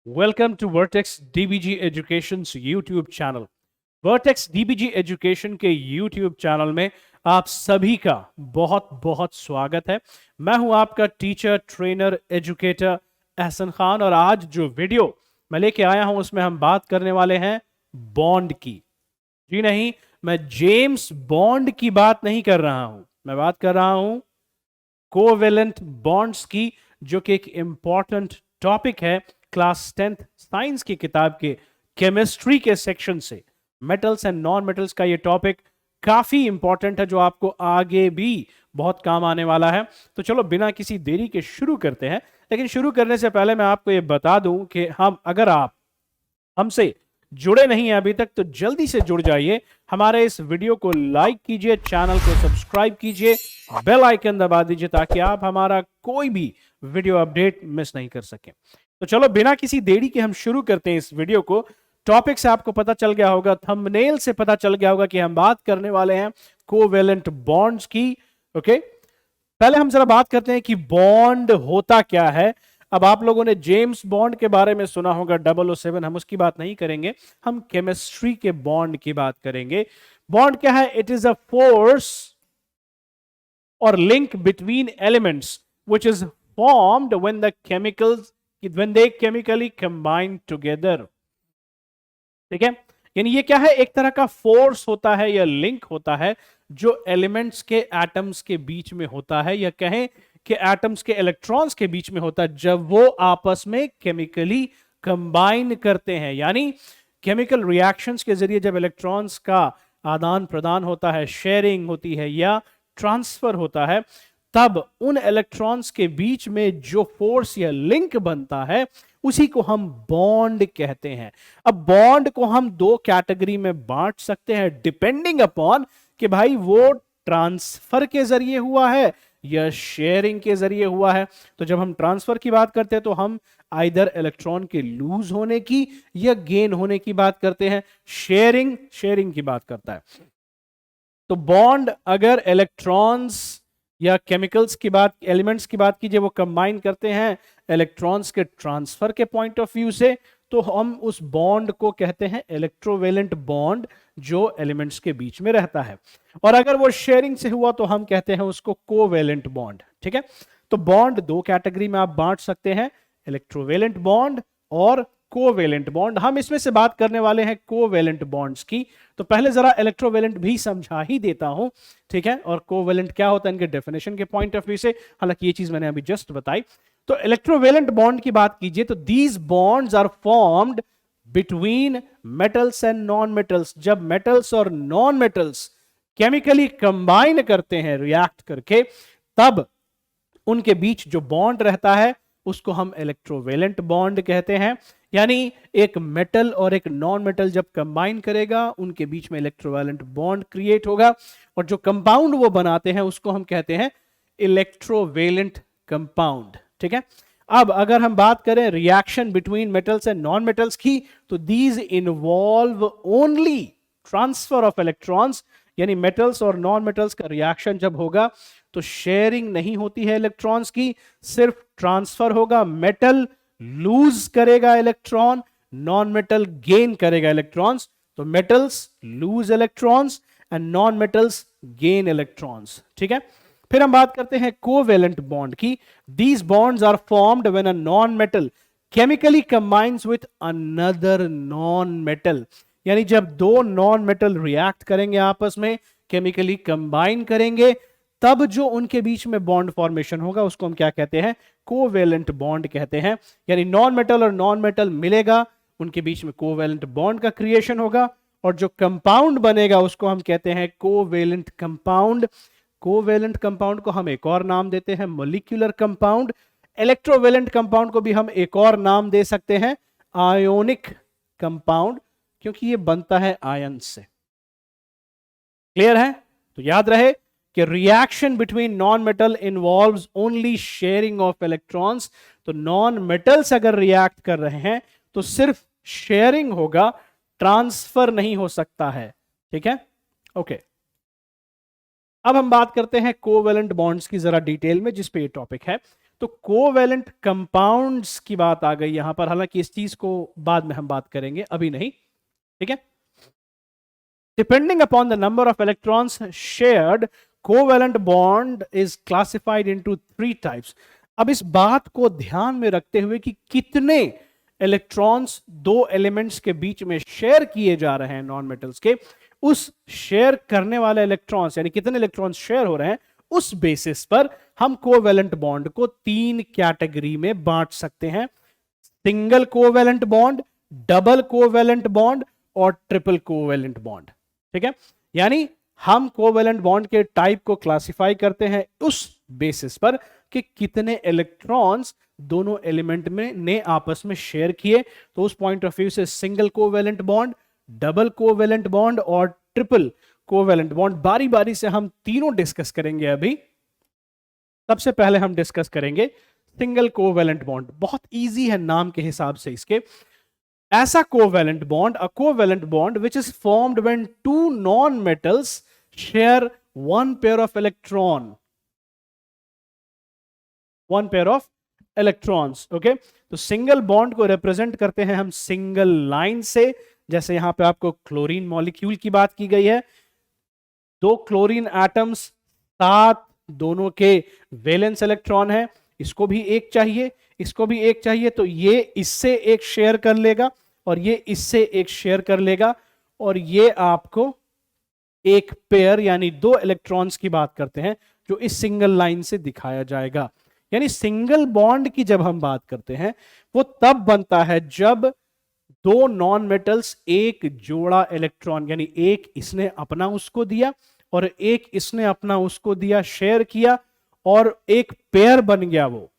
Welcome to Vertex DBG Education's YouTube channel. Vertex DBG Education के YouTube channel में आप सभी का बहुत बहुत स्वागत है। मैं हूं आपका teacher trainer educator Ehsan Khan और आज जो वीडियो मैं लेके आया हूं उसमें हम बात करने वाले हैं बॉन्ड की। जी नहीं, मैं जेम्स बॉन्ड की बात नहीं कर रहा हूं, मैं बात कर रहा हूं कोवेलेंट बॉन्ड्स की, जो कि एक इंपॉर्टेंट टॉपिक है क्लास 10th साइंस की किताब के केमिस्ट्री के सेक्शन से। मेटल्स एंड नॉन मेटल्स का ये टॉपिक काफी इंपॉर्टेंट है, जो आपको आगे भी बहुत काम आने वाला है। तो चलो बिना किसी देरी के शुरू करते हैं। लेकिन शुरू करने से पहले मैं आपको ये बता दूं कि अगर आप हमसे जुड़े नहीं हैं अभी तक तो जल्दी से जुड़ जाइए। हमारे इस वीडियो को लाइक कीजिए, चैनल को सब्सक्राइब कीजिए, बेल आइकन दबा दीजिए ताकि आप हमारा कोई भी वीडियो अपडेट मिस नहीं कर सकें। तो चलो बिना किसी देरी के हम शुरू करते हैं इस वीडियो को। टॉपिक से आपको पता चल गया होगा, थंबनेल से पता चल गया होगा कि हम बात करने वाले हैं कोवेलेंट बॉन्ड्स की। ओके, पहले हम जरा बात करते हैं कि बॉन्ड होता क्या है। अब आप लोगों ने जेम्स बॉन्ड के बारे में सुना होगा 007, हम उसकी बात नहीं करेंगे, हम केमिस्ट्री के बॉन्ड की बात करेंगे। बॉन्ड क्या है? इट इज अ फोर्स और link between elements which is formed when they chemically combine together. ठीक है, यानी ये क्या है? एक तरह का फोर्स होता है या लिंक होता है जो एलिमेंट्स के एटम्स के बीच में होता है, या कहें कि एटम्स के इलेक्ट्रॉन्स के बीच में होता है जब वो आपस में केमिकली कंबाइन करते हैं। यानी केमिकल रिएक्शंस के जरिए जब इलेक्ट्रॉन्स का आदान प्रदान होता है, शेयरिंग होती है या ट्रांसफर होता है, तब उन इलेक्ट्रॉन्स के बीच में जो फोर्स या लिंक बनता है उसी को हम बॉन्ड कहते हैं। अब बॉन्ड को हम दो कैटेगरी में बांट सकते हैं डिपेंडिंग अपॉन कि भाई वो ट्रांसफर के जरिए हुआ है या शेयरिंग के जरिए हुआ है। तो जब हम ट्रांसफर की बात करते हैं तो हम आइदर इलेक्ट्रॉन के लूज होने की या गेन होने की बात करते हैं, शेयरिंग की बात करता है। तो बॉन्ड अगर इलेक्ट्रॉन्स या केमिकल्स की बात, एलिमेंट्स की बात कीजिए, वो कंबाइन करते हैं इलेक्ट्रॉन्स के ट्रांसफर के पॉइंट ऑफ व्यू से, तो हम उस बॉन्ड को कहते हैं इलेक्ट्रोवेलेंट बॉन्ड जो एलिमेंट्स के बीच में रहता है। और अगर वो शेयरिंग से हुआ तो हम कहते हैं उसको कोवेलेंट बॉन्ड। ठीक है, तो बॉन्ड दो कैटेगरी में आप बांट सकते हैं, इलेक्ट्रोवेलेंट बॉन्ड और कोवेलेंट बॉन्ड। हम इसमें से बात करने वाले हैं कोवेलेंट बॉन्ड्स की। तो पहले जरा इलेक्ट्रोवेलेंट भी समझा ही देता हूं, ठीक है, और कोवेलेंट क्या होता है इनके डेफिनेशन के पॉइंट ऑफ व्यू से। हालांकि ये चीज मैंने अभी जस्ट बताई। तो इलेक्ट्रोवेलेंट बॉन्ड की बात कीजिए तो these bonds are formed between metals and non metals. जब मेटल्स और नॉन मेटल्स केमिकली कंबाइन करते हैं रिएक्ट करके, तब उनके बीच जो बॉन्ड रहता है उसको हम इलेक्ट्रोवेलेंट बॉन्ड कहते हैं। यानी एक मेटल और एक नॉन मेटल जब कंबाइन करेगा उनके बीच में इलेक्ट्रोवेलेंट बॉन्ड क्रिएट होगा, और जो कंपाउंड वो बनाते हैं उसको हम कहते हैं इलेक्ट्रोवेलेंट कंपाउंड। ठीक है, अब अगर हम बात करें reaction between metals and non metals की, तो these involve only transfer of electrons. यानी मेटल्स और नॉन मेटल्स का रिएक्शन जब होगा तो शेयरिंग नहीं होती है इलेक्ट्रॉन्स की, सिर्फ ट्रांसफर होगा। मेटल लूज करेगा इलेक्ट्रॉन, नॉन मेटल गेन करेगा इलेक्ट्रॉन्स। तो metals lose electrons and non metals gain electrons. ठीक है, फिर हम बात करते हैं कोवेलेंट बॉन्ड की। These bonds are formed when a non metal chemically combines with another non metal. यानी जब दो नॉन मेटल रिएक्ट करेंगे आपस में, केमिकली कंबाइन करेंगे, तब जो उनके बीच में बॉन्ड फॉर्मेशन होगा उसको हम क्या कहते हैं? कोवेलेंट बॉन्ड कहते हैं। यानी नॉन मेटल और नॉन मेटल मिलेगा, उनके बीच में कोवेलेंट बॉन्ड का क्रिएशन होगा, और जो कंपाउंड बनेगा उसको हम कहते हैं कोवेलेंट कंपाउंड। कोवेलेंट कंपाउंड को हम एक और नाम देते हैं मॉलिक्यूलर कंपाउंड। इलेक्ट्रोवेलेंट कंपाउंड को भी हम एक और नाम दे सकते हैं आयोनिक कंपाउंड, क्योंकि ये बनता है आयन से। क्लियर है? तो याद रहे कि reaction between non metal involves only sharing of electrons. तो नॉन मेटल्स अगर रिएक्ट कर रहे हैं तो सिर्फ शेयरिंग होगा, ट्रांसफर नहीं हो सकता है। ठीक है, ओके। अब हम बात करते हैं कोवेलेंट बॉन्ड्स की जरा डिटेल में, जिस पे ये टॉपिक है। तो कोवेलेंट कंपाउंड्स की बात आ गई यहां पर, हालांकि इस चीज को बाद में हम बात करेंगे, अभी नहीं, ठीक है। Depending upon the number of electrons shared, covalent bond is classified into 3 types. अब इस बात को ध्यान में रखते हुए कि कितने इलेक्ट्रॉन्स दो एलिमेंट्स के बीच में शेयर किए जा रहे हैं नॉन मेटल्स के, उस शेयर करने वाले इलेक्ट्रॉन्स यानी कितने इलेक्ट्रॉन्स शेयर हो रहे हैं, उस बेसिस पर हम कोवेलेंट बॉन्ड को 3 कैटेगरी में बांट सकते हैं। Single covalent bond, double covalent bond और ट्रिपल कोवेलेंट बॉन्ड, ठीक है। यानी हम कोवेलेंट बॉन्ड के टाइप को क्लासिफाई करते हैं उस बेसिस पर कि कितने इलेक्ट्रॉन्स दोनों एलिमेंट में ने आपस में शेयर किए। तो उस पॉइंट ऑफ व्यू से single covalent bond, double covalent bond और ट्रिपल कोवेलेंट बॉन्ड बारी बारी से हम तीनों डिस्कस करेंगे। अभी सबसे पहले हम डिस्कस करेंगे सिंगल कोवेलेंट बॉन्ड। बहुत इजी है नाम के हिसाब से इसके। ऐसा covalent bond, a covalent bond which is formed when two non metals share one pair of electron, one pair of electrons, okay. तो सिंगल बॉन्ड को रिप्रेजेंट करते हैं हम सिंगल लाइन से, जैसे यहां पे आपको क्लोरीन मॉलिक्यूल की बात की गई है। 2 क्लोरीन एटम्स, 7 दोनों के वैलेंस इलेक्ट्रॉन है, इसको भी एक चाहिए, इसको भी एक चाहिए, तो ये इससे एक शेयर कर लेगा और ये इससे एक शेयर कर लेगा, और ये आपको एक पेयर यानी 2 इलेक्ट्रॉन्स की बात करते हैं जो इस सिंगल लाइन से दिखाया जाएगा। यानी सिंगल बॉन्ड की जब हम बात करते हैं वो तब बनता है जब 2 नॉन मेटल्स एक जोड़ा इलेक्ट्रॉन, यानी एक इसने अपना उसको दिया और एक इसने अपना उसको दिया, शेयर किया और एक पेयर बन गया वो।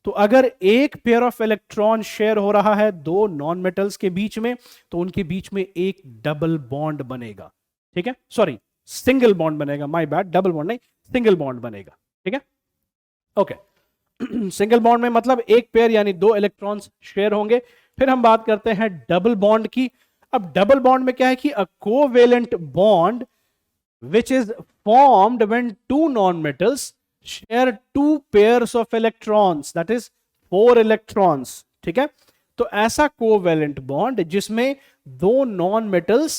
तो अगर एक पेयर ऑफ इलेक्ट्रॉन शेयर हो रहा है 2 नॉन मेटल्स के बीच में, तो उनके बीच में एक डबल बॉन्ड बनेगा, ठीक है। सॉरी, सिंगल बॉन्ड बनेगा, माय बैड, डबल बॉन्ड नहीं, सिंगल बॉन्ड बनेगा, ठीक है, ओके। सिंगल बॉन्ड में मतलब एक पेयर यानी 2 इलेक्ट्रॉन्स शेयर होंगे। फिर हम बात करते हैं डबल बॉन्ड की। अब डबल बॉन्ड में क्या है कि अ covalent bond which is formed when 2 non-metals share 2 pairs of electrons, that is 4 electrons, ठीक है। तो ऐसा कोवेलेंट बॉन्ड जिसमें 2 non-metals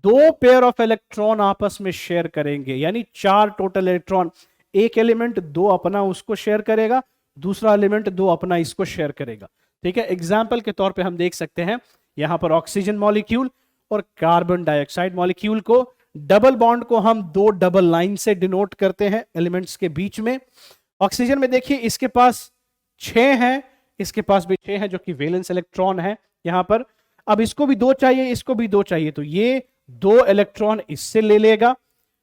2 पेयर ऑफ इलेक्ट्रॉन आपस में शेयर करेंगे, यानी 4 टोटल इलेक्ट्रॉन। एक एलिमेंट 2 अपना उसको शेयर करेगा, दूसरा एलिमेंट 2 अपना इसको शेयर करेगा, ठीक है। एग्जाम्पल के तौर पे हम देख सकते हैं यहां पर ऑक्सीजन मॉलिक्यूल और कार्बन डाइऑक्साइड मॉलिक्यूल को। डबल बॉन्ड को हम 2 डबल लाइन से डिनोट करते हैं एलिमेंट्स के बीच में। ऑक्सीजन में देखिए इसके पास 6 है, इसके पास भी 6 है जो कि वैलेंस इलेक्ट्रॉन है यहां पर। अब इसको भी 2 चाहिए, इसको भी 2 चाहिए, तो ये 2 इलेक्ट्रॉन इससे ले लेगा,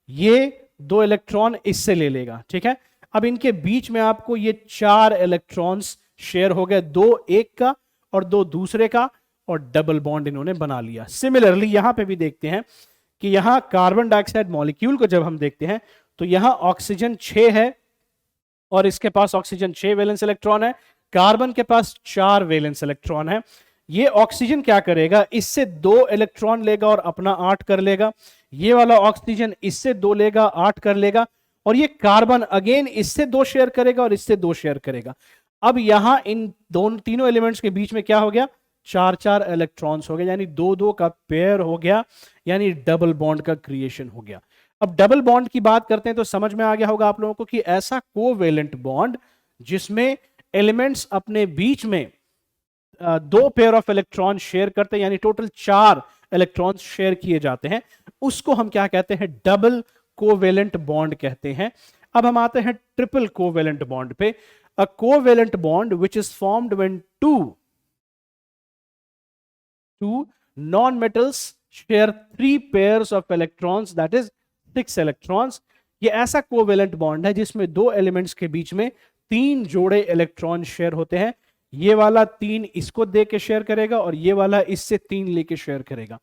ये 2 इलेक्ट्रॉन इससे ले लेगा, ठीक है। अब इनके बीच में आपको ये 4 इलेक्ट्रॉन्स शेयर हो गए, 2 एक का और 2 दूसरे का, और डबल बॉन्ड इन्होंने बना लिया। सिमिलरली यहां पे भी देखते हैं कि यहां कार्बन डाइऑक्साइड मॉलिक्यूल को जब हम देखते हैं तो यहां ऑक्सीजन 6 है और इसके पास ऑक्सीजन 6 वैलेंस इलेक्ट्रॉन है, कार्बन के पास 4 वैलेंस इलेक्ट्रॉन है। ये ऑक्सीजन क्या करेगा, इससे 2 इलेक्ट्रॉन लेगा और अपना 8 कर लेगा, ये वाला ऑक्सीजन इससे 2 लेगा, 8 कर लेगा, और ये कार्बन अगेन इससे 2 शेयर करेगा और इससे 2 शेयर करेगा। अब यहां इन दोनों तीनों एलिमेंट्स के बीच में क्या हो गया, 4-4 इलेक्ट्रॉन्स हो गए, यानी 2-2 का पेयर हो गया, यानी डबल बॉन्ड का क्रिएशन हो गया। अब डबल बॉन्ड की बात करते हैं तो समझ में आ गया होगा आप लोगों को कि ऐसा कोवेलेंट बॉन्ड जिसमें एलिमेंट्स अपने बीच में 2 पेयर ऑफ इलेक्ट्रॉन शेयर करते हैं, यानी टोटल 4 इलेक्ट्रॉन्स शेयर किए जाते हैं, उसको हम क्या कहते हैं, डबल कोवेलेंट बॉन्ड कहते हैं। अब हम आते हैं ट्रिपल कोवेलेंट बॉन्ड पे। A covalent bond which is formed when two non-metals share 3 pairs of electrons, that is 6 electrons। ये ऐसा कोवेलेंट बॉन्ड है जिसमें 2 एलिमेंट्स के बीच में 3 जोड़े इलेक्ट्रॉन शेयर होते हैं। ये वाला 3 इसको दे के शेयर करेगा और ये वाला इससे 3 लेके शेयर करेगा।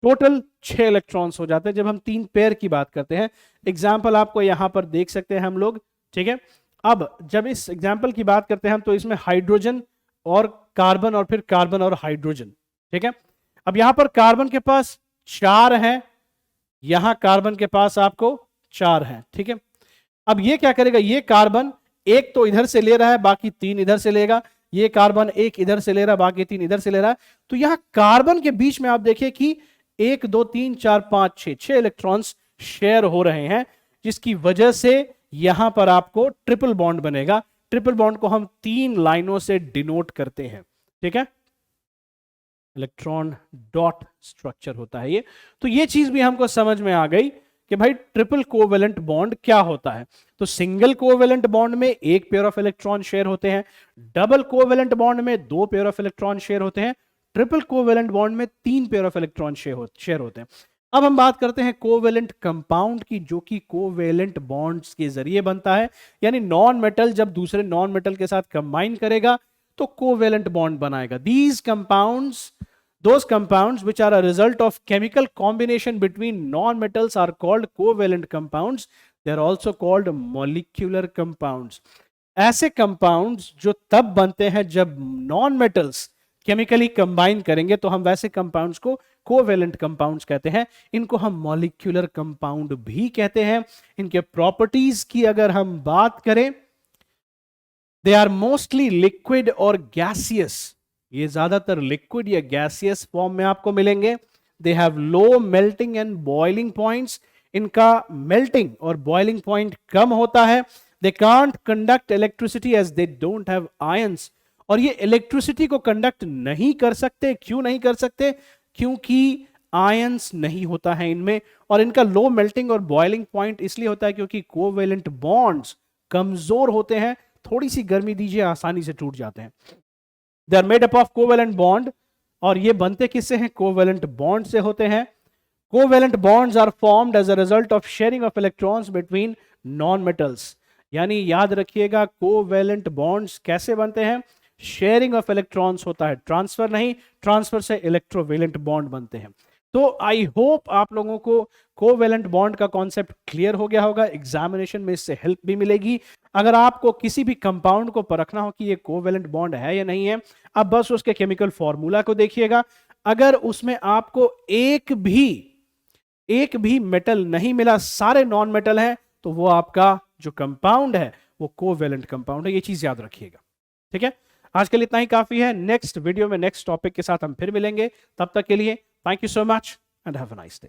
टोटल 6 इलेक्ट्रॉन्स हो जाते हैं जब हम 3 पेयर की बात करते हैं। एग्जाम्पल आपको यहां पर देख सकते हैं हम लोग, ठीक है। अब जब इस एग्जाम्पल की बात करते हैं हम तो इसमें हाइड्रोजन और कार्बन और फिर कार्बन और हाइड्रोजन, ठीक है। अब यहां पर कार्बन के पास 4 है, यहां कार्बन के पास आपको 4 है, ठीक है। अब ये क्या करेगा, ये कार्बन एक तो इधर से ले रहा है, बाकी 3 इधर से लेगा, ये कार्बन एक इधर से ले रहा है, बाकी 3 इधर से ले रहा है। तो यहां कार्बन के बीच में आप देखिए कि 1 2 3 4 5 6 इलेक्ट्रॉन्स शेयर हो रहे हैं, जिसकी वजह से यहां पर आपको ट्रिपल बॉन्ड बनेगा। ट्रिपल बॉन्ड को हम 3 लाइनों से डिनोट करते हैं, ठीक है, इलेक्ट्रॉन डॉट स्ट्रक्चर होता है ये। तो ये चीज भी हमको समझ में आ गई कि भाई ट्रिपल कोवेलेंट बॉन्ड क्या होता है। तो सिंगल कोवेलेंट बॉन्ड में एक पेयर ऑफ इलेक्ट्रॉन शेयर होते हैं, डबल कोवेलेंट बॉन्ड में 2 पेयर ऑफ इलेक्ट्रॉन शेयर होते हैं, ट्रिपल कोवेलेंट बॉन्ड में 3 पेयर ऑफ इलेक्ट्रॉन शेयर होते हैं। अब हम बात करते हैं कोवेलेंट कंपाउंड की, जो कि कोवेलेंट बॉन्ड्स के जरिए बनता है, यानी नॉन मेटल जब दूसरे नॉन मेटल के साथ कंबाइन करेगा तो कोवेलेंट बॉन्ड बनाएगा। These compounds, those compounds which are a result of chemical combination between non-metals are called covalent compounds. They are also called molecular compounds. ऐसे compounds जो तब बनते हैं जब non-metals केमिकली कंबाइन करेंगे, तो हम वैसे कंपाउंड्स को कोवेलेंट कंपाउंड्स कहते हैं। इनको हम मॉलिक्यूलर कंपाउंड भी कहते हैं। इनके प्रॉपर्टीज की अगर हम बात करें, दे आर मोस्टली लिक्विड और गैसियस, ये ज्यादातर लिक्विड या गैसियस फॉर्म में आपको मिलेंगे। They have low melting and boiling points, इनका मेल्टिंग और बॉइलिंग पॉइंट कम होता है। They can't conduct electricity as they don't have ions, और ये इलेक्ट्रिसिटी को कंडक्ट नहीं कर सकते। क्यों नहीं कर सकते? क्योंकि आयंस नहीं होता है इनमें। और इनका लो मेल्टिंग और बॉइलिंग पॉइंट इसलिए होता है क्योंकि कोवेलेंट बॉन्ड्स कमजोर होते हैं, थोड़ी सी गर्मी दीजिए आसानी से टूट जाते हैं। They are made up of covalent bond, और ये बनते किससे हैं? कोवेलेंट बॉन्ड से होते हैं। Covalent bonds are formed as a result of sharing of electrons between non metals. यानी याद रखिएगा, कोवेलेंट बॉन्ड्स कैसे बनते हैं? शेयरिंग ऑफ इलेक्ट्रॉन्स होता है, ट्रांसफर नहीं। ट्रांसफर से इलेक्ट्रोवेलेंट बॉन्ड बनते हैं। तो आई होप आप लोगों को कोवेलेंट बॉन्ड का कॉन्सेप्ट क्लियर हो गया होगा। एग्जामिनेशन में इससे हेल्प भी मिलेगी। अगर आपको किसी भी कंपाउंड को परखना हो कि ये कोवेलेंट बॉन्ड है या नहीं है, अब बस उसके केमिकल फॉर्मूला को देखिएगा। अगर उसमें आपको एक भी मेटल नहीं मिला, सारे नॉन मेटल हैं, तो वो आपका जो कंपाउंड है वो कोवेलेंट कंपाउंड है। ये चीज याद रखिएगा, ठीक है। आज के लिए इतना ही काफी है। नेक्स्ट वीडियो में नेक्स्ट टॉपिक के साथ हम फिर मिलेंगे। तब तक के लिए thank you so much and have a nice day.